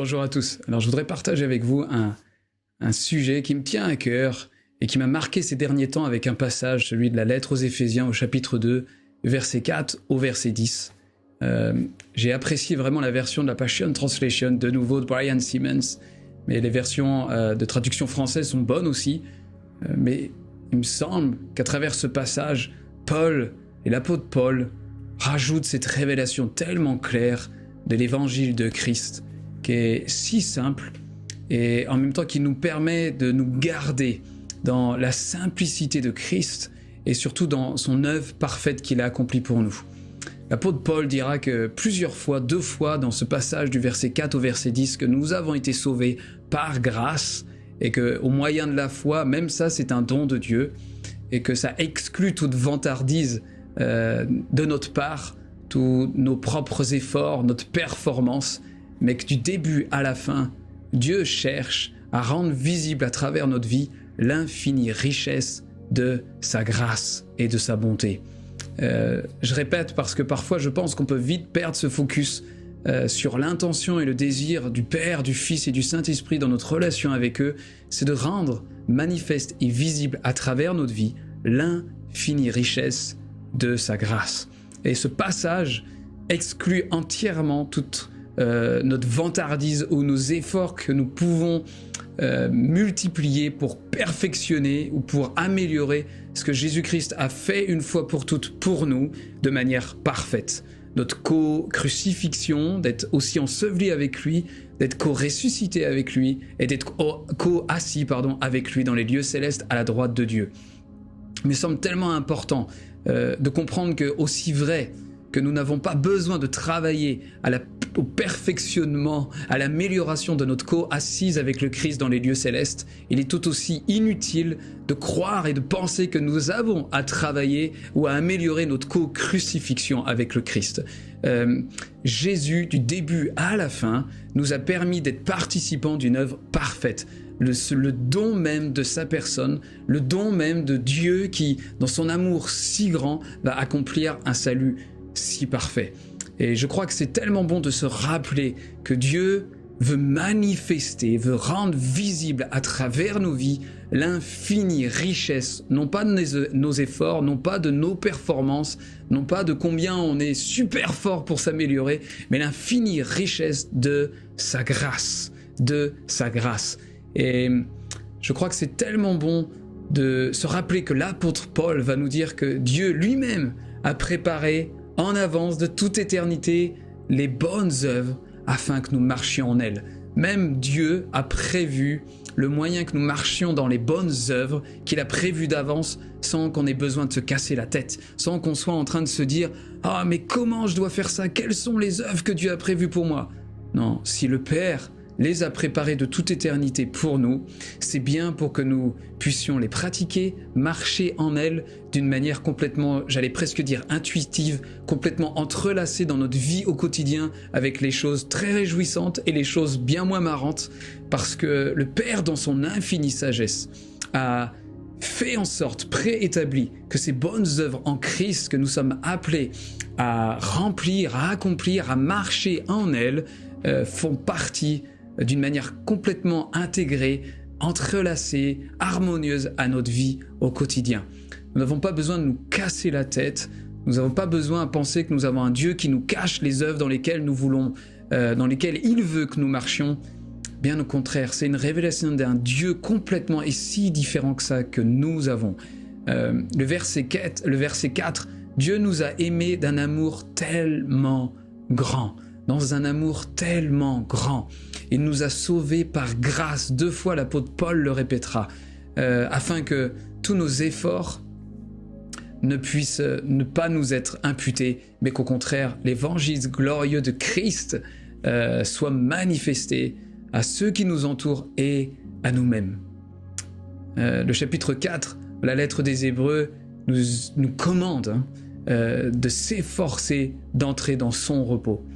Bonjour à tous. Alors je voudrais partager avec vous un sujet qui me tient à cœur et qui m'a marqué ces derniers temps avec un passage, celui de la lettre aux Éphésiens au chapitre 2, verset 4 au verset 10. J'ai apprécié vraiment la version de la Passion Translation, de nouveau de Brian Simmons, mais les versions de traduction française sont bonnes aussi. Mais il me semble qu'à travers ce passage, Paul et l'apôtre Paul rajoutent cette révélation tellement claire de l'évangile de Christ, qui est si simple et en même temps qui nous permet de nous garder dans la simplicité de Christ et surtout dans son œuvre parfaite qu'il a accomplie pour nous. L'apôtre Paul dira que plusieurs fois, 2 fois dans ce passage du verset 4 au verset 10, que nous avons été sauvés par grâce et qu'au moyen de la foi, même ça c'est un don de Dieu et que ça exclut toute vantardise de notre part, tous nos propres efforts, notre performance, mais que du début à la fin, Dieu cherche à rendre visible à travers notre vie l'infinie richesse de sa grâce et de sa bonté. Je répète parce que parfois je pense qu'on peut vite perdre ce focus sur l'intention et le désir du Père, du Fils et du Saint-Esprit dans notre relation avec eux, c'est de rendre manifeste et visible à travers notre vie l'infinie richesse de sa grâce. Et ce passage exclut entièrement toute notre vantardise ou nos efforts que nous pouvons multiplier pour perfectionner ou pour améliorer ce que Jésus-Christ a fait une fois pour toutes pour nous de manière parfaite. Notre co-crucifixion, d'être aussi enseveli avec lui, d'être co-ressuscité avec lui et d'être co-assis avec lui dans les lieux célestes à la droite de Dieu. Mais il semble tellement important de comprendre que aussi vrai que nous n'avons pas besoin de travailler au perfectionnement, à l'amélioration de notre co-assise avec le Christ dans les lieux célestes, il est tout aussi inutile de croire et de penser que nous avons à travailler ou à améliorer notre co-crucifixion avec le Christ. Jésus, du début à la fin, nous a permis d'être participants d'une œuvre parfaite. Le don même de sa personne, le don même de Dieu qui, dans son amour si grand, va accomplir un salut si parfait. Et je crois que c'est tellement bon de se rappeler que Dieu veut manifester, veut rendre visible à travers nos vies l'infinie richesse, non pas de nos efforts, non pas de nos performances, non pas de combien on est super fort pour s'améliorer, mais l'infinie richesse de sa grâce, Et je crois que c'est tellement bon de se rappeler que l'apôtre Paul va nous dire que Dieu lui-même a préparé en avance de toute éternité les bonnes œuvres afin que nous marchions en elles. Même Dieu a prévu le moyen que nous marchions dans les bonnes œuvres qu'il a prévu d'avance sans qu'on ait besoin de se casser la tête, sans qu'on soit en train de se dire « Ah, mais comment je dois faire ça? Quelles sont les œuvres que Dieu a prévues pour moi ?» Non, si le Père les a préparés de toute éternité pour nous, c'est bien pour que nous puissions les pratiquer, marcher en elles d'une manière complètement, j'allais presque dire intuitive, complètement entrelacée dans notre vie au quotidien avec les choses très réjouissantes et les choses bien moins marrantes, parce que le Père, dans son infinie sagesse, a fait en sorte, préétabli, que ces bonnes œuvres en Christ que nous sommes appelés à remplir, à accomplir, à marcher en elles, font partie d'une manière complètement intégrée, entrelacée, harmonieuse à notre vie au quotidien. Nous n'avons pas besoin de nous casser la tête, nous n'avons pas besoin de penser que nous avons un Dieu qui nous cache les œuvres dans lesquelles nous voulons, dans lesquelles il veut que nous marchions. Bien au contraire, c'est une révélation d'un Dieu complètement et si différent que ça que nous avons. Le verset 4, Dieu nous a aimés d'un amour tellement grand. Dans un amour tellement grand. Il nous a sauvés par grâce. 2 fois l'apôtre Paul le répétera, afin que tous nos efforts ne puissent ne pas nous être imputés, mais qu'au contraire, l'évangile glorieux de Christ soit manifesté à ceux qui nous entourent et à nous-mêmes. Le chapitre 4 de la lettre des Hébreux nous commande de s'efforcer d'entrer dans son repos.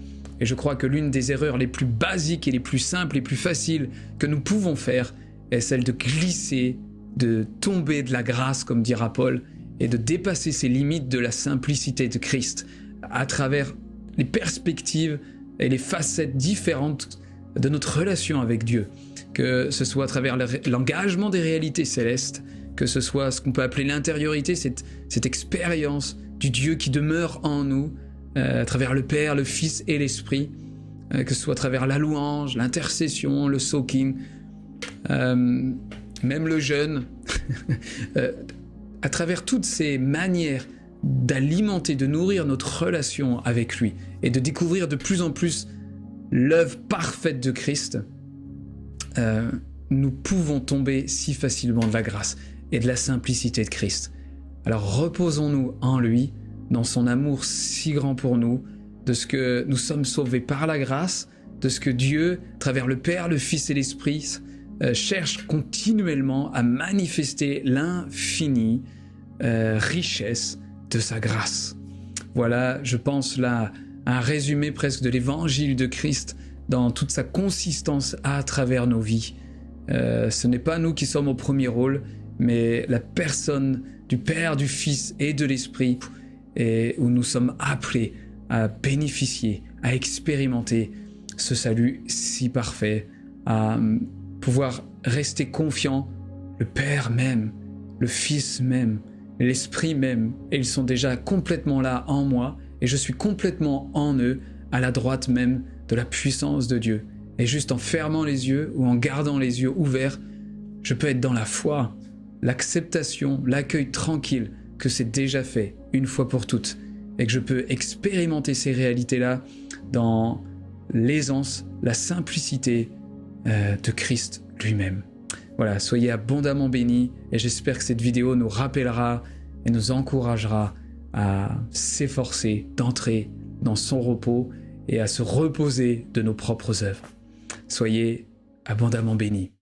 Et je crois que l'une des erreurs les plus basiques et les plus simples et plus faciles que nous pouvons faire est celle de glisser, de tomber de la grâce, comme dira Paul, et de dépasser ces limites de la simplicité de Christ à travers les perspectives et les facettes différentes de notre relation avec Dieu, que ce soit à travers l'engagement des réalités célestes, que ce soit ce qu'on peut appeler l'intériorité, cette expérience du Dieu qui demeure en nous, à travers le Père, le Fils et l'Esprit, que ce soit à travers la louange, l'intercession, le soaking, même le jeûne, à travers toutes ces manières d'alimenter, de nourrir notre relation avec lui et de découvrir de plus en plus l'œuvre parfaite de Christ, nous pouvons tomber si facilement de la grâce et de la simplicité de Christ. Alors reposons-nous en lui, dans son amour si grand pour nous, de ce que nous sommes sauvés par la grâce, de ce que Dieu, à travers le Père, le Fils et l'Esprit, cherche continuellement à manifester l'infinie richesse de sa grâce. Voilà, je pense là, un résumé presque de l'évangile de Christ dans toute sa consistance à travers nos vies. Ce n'est pas nous qui sommes au premier rôle, mais la personne du Père, du Fils et de l'Esprit, et où nous sommes appelés à bénéficier, à expérimenter ce salut si parfait, à pouvoir rester confiant, le Père même, le Fils même, l'Esprit même, et ils sont déjà complètement là en moi, et je suis complètement en eux, à la droite même de la puissance de Dieu. Et juste en fermant les yeux ou en gardant les yeux ouverts, je peux être dans la foi, l'acceptation, l'accueil tranquille que c'est déjà fait une fois pour toutes, et que je peux expérimenter ces réalités-là dans l'aisance, la simplicité de Christ lui-même. Voilà, soyez abondamment bénis, et j'espère que cette vidéo nous rappellera et nous encouragera à s'efforcer d'entrer dans son repos et à se reposer de nos propres œuvres. Soyez abondamment bénis.